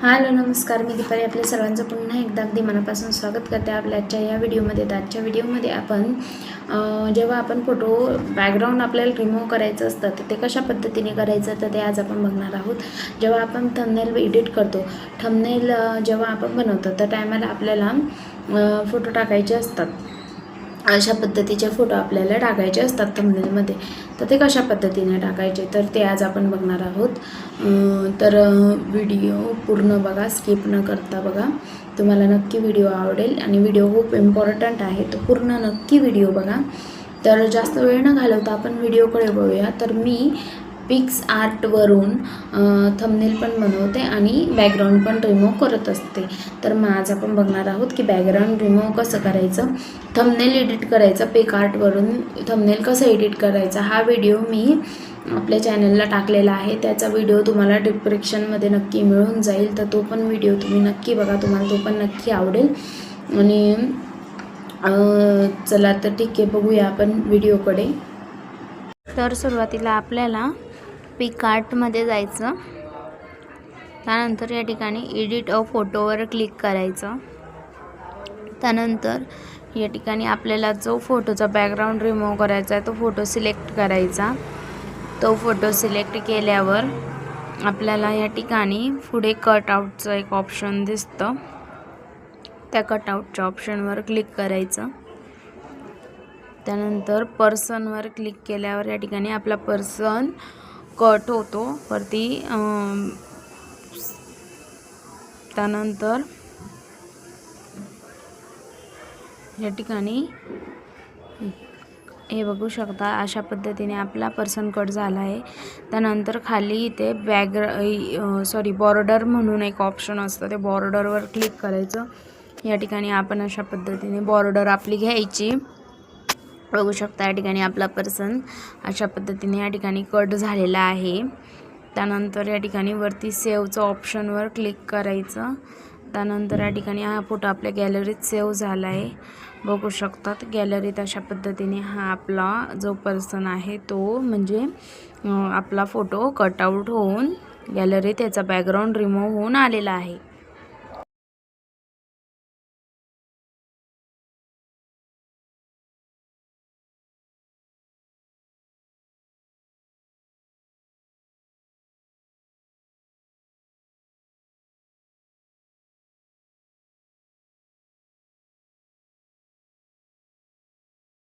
Hello नमस्कार, मी दीपाली आपल्या सर्वांचं पुन्हा एकदा अगदी मनापासून स्वागत करते आपल्या आजच्या या व्हिडिओमध्ये. आजच्या व्हिडिओमध्ये आपण जेव्हा आपण फोटो बॅकग्राऊंड आपल्याला रिमूव्ह करायचं असतं तर ते कशा पद्धतीने करायचं तर ते आज आपण बघणार आहोत. जेव्हा आपण थंबनेल एडिट करतो, थंबनेल जेव्हा आपण बनवतो तर टायमाला आपल्याला फोटो टाकायचे असतात. अशा पद्धतीचे फोटो आपल्याला टाकायचे असतात थंबनेलमध्ये. तर ते कशा पद्धतीने टाकायचे तर ते आज आपण बघणार आहोत. तर व्हिडिओ पूर्ण बघा, स्किप न करता बघा. तुम्हाला नक्की व्हिडिओ आवडेल आणि व्हिडिओ खूप इम्पॉर्टंट आहे, तो पूर्ण नक्की व्हिडिओ बघा. तर जास्त वेळ न घालवता आपण व्हिडिओकडे वळूया. तर मी पिक्सआर्टवरून थंबनेल पण बनवते आणि बॅकग्राऊंड पण रिमूव्ह करत असते. तर मग आज आपण बघणार आहोत की बॅकग्राऊंड रिमूव्ह कसं करायचं, थंबनेल एडिट करायचं, पिक्सआर्टवरून थंबनेल कसं एडिट करायचं. हा व्हिडिओ मी आपल्या चॅनलला टाकलेला आहे, त्याचा व्हिडिओ तुम्हाला डिस्क्रिप्शनमध्ये नक्की मिळून जाईल. तर तो पण व्हिडिओ तुम्ही नक्की बघा, तुम्हाला तो पण नक्की आवडेल. आणि चला तर ठीक आहे, बघूया आपण व्हिडिओकडे. तर सुरुवातीला आपल्याला पिक्सआर्टमध्ये जायचं. त्यानंतर या ठिकाणी एडिट अ फोटोवर क्लिक करायचं. त्यानंतर या ठिकाणी आपल्याला जो फोटोचा बॅकग्राऊंड रिमूव्ह करायचा आहे तो फोटो सिलेक्ट करायचा. तो फोटो सिलेक्ट केल्यावर आपल्याला या ठिकाणी पुढे कटआउटचं एक ऑप्शन दिसतं. त्या कटआउटच्या ऑप्शनवर क्लिक करायचं. त्यानंतर पर्सनवर क्लिक केल्यावर या ठिकाणी आपला पर्सन कट होतो वरती. त्यानंतर या ठिकाणी हे बघू शकता, अशा पद्धतीने आपला पर्सन कट झाला आहे. त्यानंतर खाली इथे बॉर्डर म्हणून एक ऑप्शन असतं, ते बॉर्डरवर क्लिक करायचं. या ठिकाणी आपण अशा पद्धतीने बॉर्डर आपली घ्यायची. बघू शकता या ठिकाणी आपला पर्सन अशा पद्धतीने या ठिकाणी कट झालेला आहे. त्यानंतर या ठिकाणी वरती सेव्हचं ऑप्शनवर क्लिक करायचं. त्यानंतर या ठिकाणी हा फोटो आपल्या गॅलरीत सेव्ह झाला आहे. बघू शकतात गॅलरीत अशा पद्धतीने हा आपला जो पर्सन आहे तो म्हणजे आपला फोटो कटआउट होऊन गॅलरीत याचा बॅकग्राऊंड रिमूव्ह होऊन आलेला आहे.